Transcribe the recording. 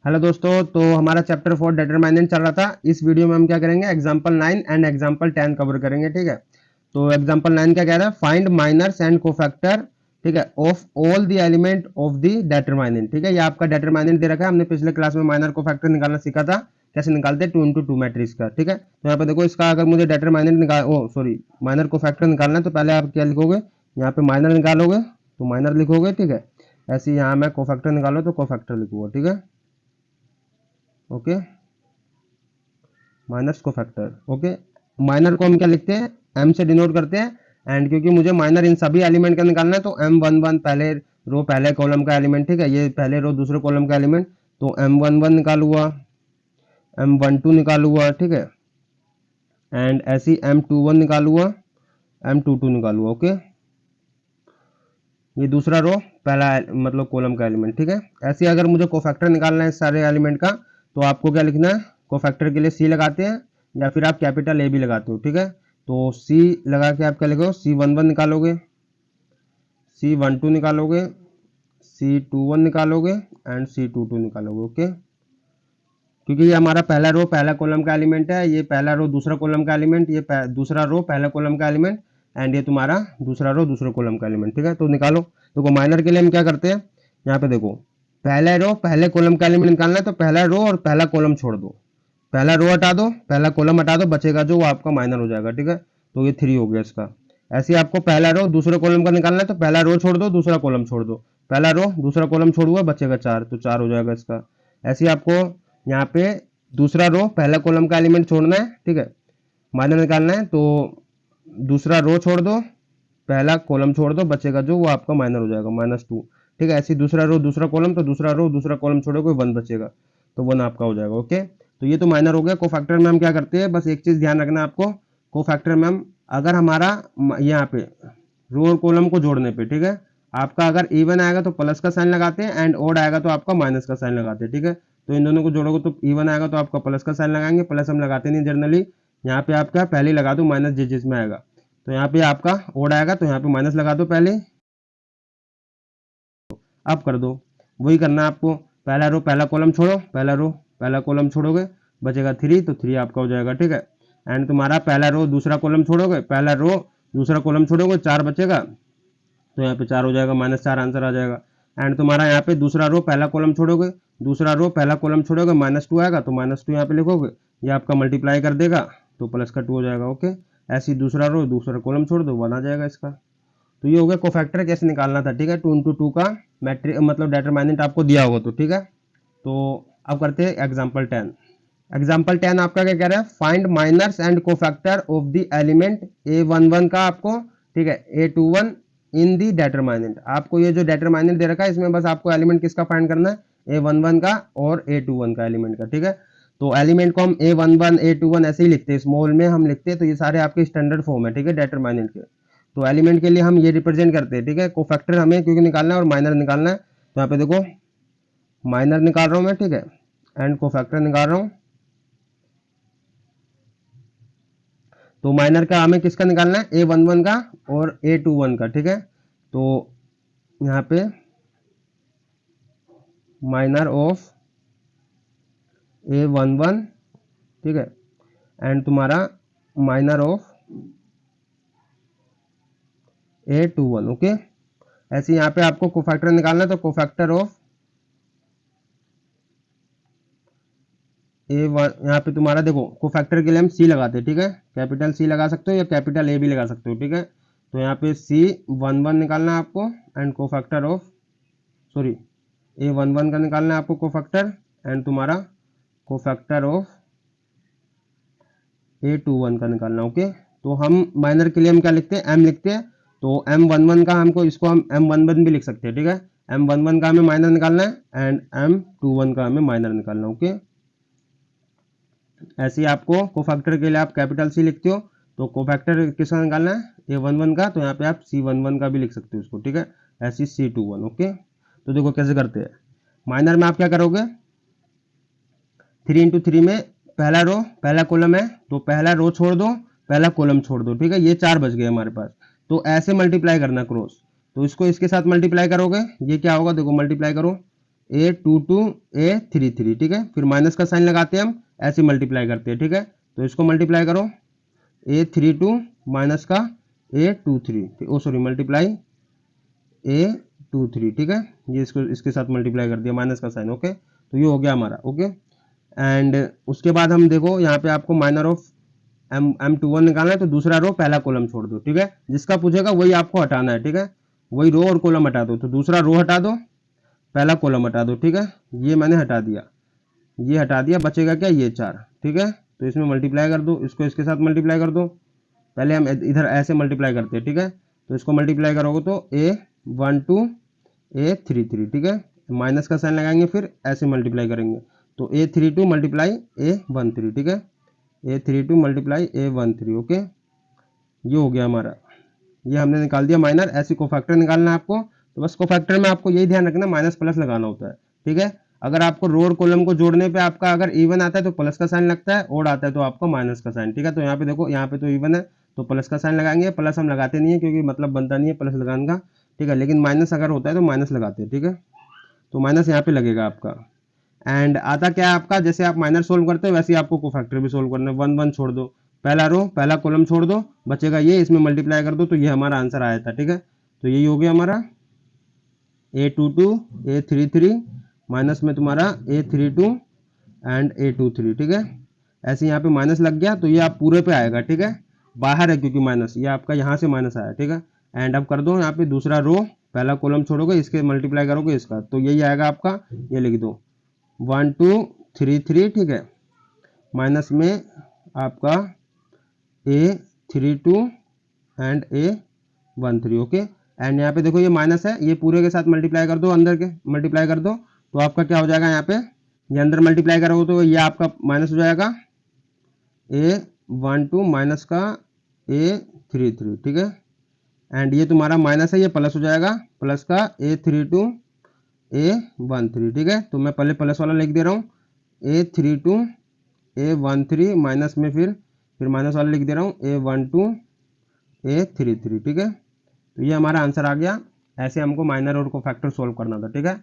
Hello दोस्तों, तो हमारा चैप्टर 4 डिटरमिनेंट चल रहा था। इस वीडियो में हम क्या करेंगे, एग्जांपल 9 एंड एग्जांपल 10 कवर करेंगे। ठीक है, तो एग्जांपल 9 क्या कह रहा है, फाइंड माइनर्स एंड कोफैक्टर, ठीक है, of all the element of the determinant. ठीक है, ये आपका डिटरमिनेंट दे रखा है। हमने पिछले क्लास में माइनर कोफैक्टर निकालना सीखा था, कैसे निकालते हैं 2 into 2 मैट्रिक्स का। ठीक है, तो यहाँ पे देखो, इसका अगर मुझे डिटरमिनेंट माइनर कोफैक्टर निकालना है तो पहले आप क्या लिखोगे, यहाँ पे माइनर निकालोगे तो माइनर लिखोगे। ठीक है, ऐसे यहाँ मैं कोफैक्टर निकालो तो कोफैक्टर लिखूंगा। ठीक है, ओके, माइनस को फैक्टर। ओके, माइनर को हम क्या लिखते हैं, एम से डिनोट करते हैं। एंड क्योंकि मुझे माइनर इन सभी एलिमेंट का निकालना है तो M11 पहले रो पहले कॉलम का एलिमेंट, ठीक है, ये पहले रो दूसरे कॉलम का एलिमेंट, तो M11 निकाल हुआ, M12 निकाल हुआ। ठीक है, एंड ऐसी M21 निकाल हुआ, M22 निकाल हुआ। ओके, ये दूसरा रो पहला मतलब कॉलम का एलिमेंट। ठीक है, ऐसे अगर मुझे कोफैक्टर निकालना है सारे एलिमेंट का तो आपको क्या लिखना है, कोफैक्टर के लिए सी लगाते हैं या फिर आप कैपिटल ए भी लगाते हो। ठीक है, तो सी लगा के आप क्या लिखोगे, C11 निकालोगे, C12 निकालोगे, C21 निकालोगे एंड C22 निकालोगे। ओके, क्योंकि ये हमारा पहला रो पहला कॉलम का एलिमेंट है, ये पहला रो दूसरा कॉलम का एलिमेंट, ये दूसरा रो पहला कॉलम का एलिमेंट, एंड ये तुम्हारा दूसरा रो दूसरे कॉलम का एलिमेंट। ठीक है, तो निकालो। देखो माइनर के लिए हम क्या करते हैं, यहाँ पे देखो, पहला रो पहले कॉलम का एलिमेंट निकालना है तो पहला रो और पहला कॉलम छोड़ दो, पहला रो हटा दो, पहला कॉलम हटा दो, बचेगा जो वो आपका माइनर हो जाएगा। ठीक है, तो ये 3 हो गया इसका। ऐसे ही आपको पहला रो दूसरे कॉलम का निकालना है तो पहला रो छोड़ दो, दूसरा कॉलम छोड़ दो, पहला रो दूसरा कॉलम छोड़ हुआ, बचेगा 4, तो 4 हो जाएगा इसका। ऐसे ही आपको यहाँ पे दूसरा रो पहला कॉलम का एलिमेंट छोड़ना है, ठीक है, माइनर निकालना है तो दूसरा रो छोड़ दो, पहला कॉलम छोड़ दो, बचेगा जो वो आपका माइनर हो जाएगा -2। ठीक है, ऐसे दूसरा रो दूसरा कॉलम, तो दूसरा रो दूसरा कॉलम छोड़ोगे 1 बचेगा, तो 1 आपका हो जाएगा। ओके, तो ये तो माइनर हो गया। कोफैक्टर में हम क्या करते हैं, बस एक चीज ध्यान रखना आपको, कोफैक्टर में हम अगर हमारा यहाँ पे रो और कॉलम को जोड़ने पे, ठीक है, आपका अगर इवन आएगा तो प्लस का साइन लगाते हैं एंड ऑड आएगा तो आपका माइनस का साइन लगाते हैं। ठीक है, तो इन दोनों को जोड़ोगे तो इवन आएगा तो आपका प्लस का साइन लगाएंगे, प्लस हम लगाते नहीं जनरली, यहाँ पे आप क्या पहले लगा दो माइनस जिसमें आएगा, तो यहाँ पे आपका ऑड आएगा तो यहाँ पे माइनस लगा दो पहले, अब कर दो। वही करना है आपको, पहला रो पहला कॉलम छोड़ो, पहला रो पहला कॉलम छोड़ोगे, बचेगा 3, तो 3 आपका हो जाएगा। ठीक है, एंड तुम्हारा पहला रो दूसरा कॉलम छोड़ोगे, पहला रो दूसरा कॉलम छोड़ोगे, 4 बचेगा, तो यहाँ पे 4 हो जाएगा, -4 आंसर आ जाएगा। एंड तुम्हारा यहाँ पे दूसरा रो पहला कॉलम छोड़ोगे, दूसरा रो पहला कॉलम छोड़ोगे, -2 आएगा तो -2 यहाँ पे लिखोगे, ये आपका मल्टीप्लाई कर देगा तो प्लस का 2 हो जाएगा। ओके, ऐसे ही दूसरा रो दूसरा कॉलम छोड़ दो, 1 आ जाएगा इसका। तो ये हो गया कोफैक्टर कैसे निकालना था। ठीक है, 2 into 2 का मैट्रिक मतलब डिटरमिनेंट आपको दिया होगा तो। ठीक है, तो अब करते हैं एग्जांपल 10। एग्जांपल 10 आपका क्या कह रहा है, find minors and cofactor of the element A11 का आपको, ठीक है, A21 इन दी डिटरमिनेंट। आपको ये जो डिटरमिनेंट दे रखा है इसमें बस आपको एलिमेंट किसका फाइंड करना है, A11 का और A21 का एलिमेंट का। ठीक है, तो एलिमेंट को हम A11 A21 ऐसे ही लिखते हैं, स्मॉल में हम लिखते हैं, तो ये सारे आपके स्टैंडर्ड फॉर्म है। ठीक है, डिटरमिनेंट के, तो एलिमेंट के लिए हम ये रिप्रेजेंट करते हैं। ठीक है, कोफैक्टर हमें क्योंकि निकालना है और माइनर निकालना है, तो यहाँ पे देखो माइनर निकाल रहा हूं मैं, ठीक है, एंड कोफैक्टर निकाल रहा हूं। तो माइनर का हमें किसका निकालना है, A11 का और A21 का। ठीक है, तो यहाँ पे माइनर ऑफ A11, ठीक है, एंड तुम्हारा माइनर ऑफ A21। ओके, ऐसे यहाँ पे आपको कोफैक्टर निकालना है, तो कोफैक्टर ऑफ A1, यहाँ पे तुम्हारा देखो कोफैक्टर के लिए हम C लगाते हैं। ठीक है, कैपिटल C लगा सकते हो या कैपिटल A भी लगा सकते हो। ठीक है, तो यहाँ पे C11 निकालना है आपको एंड कोफैक्टर ऑफ A11 का निकालना है आपको कोफैक्टर, एंड तुम्हारा कोफैक्टर ऑफ A21 का निकालना। ओके, तो हम माइनर के लिए हम क्या लिखते हैं, M लिखते हैं, तो M11 का हमको इसको हम M11 भी लिख सकते हैं। ठीक है, M11 का हमें माइनर निकालना है एंड M21 का हमें माइनर निकालना है। ओके, ऐसे ही आपको कोफैक्टर के लिए आप कैपिटल C लिखते हो, तो कोफैक्टर किसका निकालना है, A11 का, तो यहाँ पे आप C11 का भी लिख सकते हो इसको। ठीक है, ऐसे C21। ओके, तो देखो कैसे करते हैं, माइनर में आप क्या करोगे, 3 into 3 में पहला रो पहला कॉलम है तो पहला रो छोड़ दो, पहला कॉलम छोड़ दो। ठीक है, ये 4 बच गए हमारे पास, तो ऐसे मल्टीप्लाई करना क्रॉस, तो इसको इसके साथ मल्टीप्लाई करोगे, ये क्या होगा, देखो मल्टीप्लाई करो, A22 A33, ठीक है। फिर माइनस का साइन लगाते हैं हम, ऐसे मल्टीप्लाई करते हैं, ठीक है। तो इसको मल्टीप्लाई करो, A32 माइनस का A23, ओ सॉरी मल्टीप्लाई A23, ठीक है। ये इसको इसके साथ मल्टीप्लाई कर दिया माइनस का साइन, ओके। तो ये हो गया हमारा, ओके। एंड उसके बाद हम देखो यहाँ पे आपको माइनर ऑफ M21 निकालना है, तो दूसरा रो पहला कॉलम छोड़ दो, ठीक है। जिसका पूछेगा वही आपको हटाना है, ठीक है। वही रो और कॉलम हटा दो, तो दूसरा रो हटा दो, पहला कॉलम हटा दो, ठीक है। ये मैंने हटा दिया, ये हटा दिया, बचेगा क्या, ये 4, ठीक है। तो इसमें मल्टीप्लाई कर दो, इसको इसके साथ मल्टीप्लाई कर दो। पहले हम इधर ऐसे मल्टीप्लाई करते हैं, ठीक है। तो इसको मल्टीप्लाई करोगे तो A12 A33, ठीक है। माइनस का साइन लगाएंगे, फिर ऐसे मल्टीप्लाई करेंगे, तो A32 मल्टीप्लाई A13, ठीक है। A32 multiply A13, okay. ये हो गया हमारा, ये हमने निकाल दिया माइनर। ऐसे कोफैक्टर निकालना है आपको, तो बस कोफैक्टर में आपको यही ध्यान रखना माइनस प्लस लगाना होता है, ठीक है। अगर आपको रो और कॉलम को जोड़ने पे आपका अगर इवन आता है तो प्लस का साइन लगता है, ओड आता है तो आपको माइनस का साइन, ठीक है। तो यहाँ पे देखो, यहाँ पे तो इवन है तो प्लस का साइन लगाएंगे, प्लस हम लगाते नहीं है क्योंकि मतलब बनता नहीं है प्लस लगाने का, ठीक है। लेकिन माइनस अगर होता है तो माइनस लगाते हैं, ठीक है। तो माइनस यहाँ पे लगेगा आपका। एंड आता क्या है आपका, जैसे आप माइनर सोल्व करते हो वैसे ही आपको कोफैक्टर भी सोल्व करना है। 1 1 छोड़ दो, पहला रो पहला कॉलम छोड़ दो, बचेगा ये, इसमें मल्टीप्लाई कर दो, तो ये हमारा आंसर आया था, ठीक है। तो यही हो गया हमारा A22 A33 माइनस में तुम्हारा A32 एंड A23, ठीक है। ऐसे यहाँ पे माइनस लग गया तो ये आप पूरे पे आएगा, ठीक है। बाहर है क्योंकि माइनस, ये आपका यहाँ से माइनस आया, ठीक है। एंड अब कर दो यहाँ पे दूसरा रो, पहला कॉलम छोड़ोगे, इसके मल्टीप्लाई करोगे इसका, तो यही आएगा आपका, ये लिख दो 1 2 3 3, ठीक है। माइनस में आपका A32 and A13, okay. And यहाँ पे देखो ये माइनस है, ये पूरे के साथ मल्टीप्लाई कर दो, अंदर के मल्टीप्लाई कर दो, तो आपका क्या हो जाएगा, यहाँ पे ये अंदर मल्टीप्लाई करोगे तो ये आपका माइनस हो जाएगा A12 माइनस का A33, ठीक है। एंड ये तुम्हारा माइनस है, ये प्लस हो जाएगा, प्लस का A32 A13, ठीक है। तो मैं पहले प्लस वाला लिख दे रहा हूँ, A32 A13 माइनस में फिर माइनस वाला लिख दे रहा हूँ, A12 A33, ठीक है। तो ये हमारा आंसर आ गया। ऐसे हमको माइनर और को फैक्टर सोल्व करना था, ठीक है।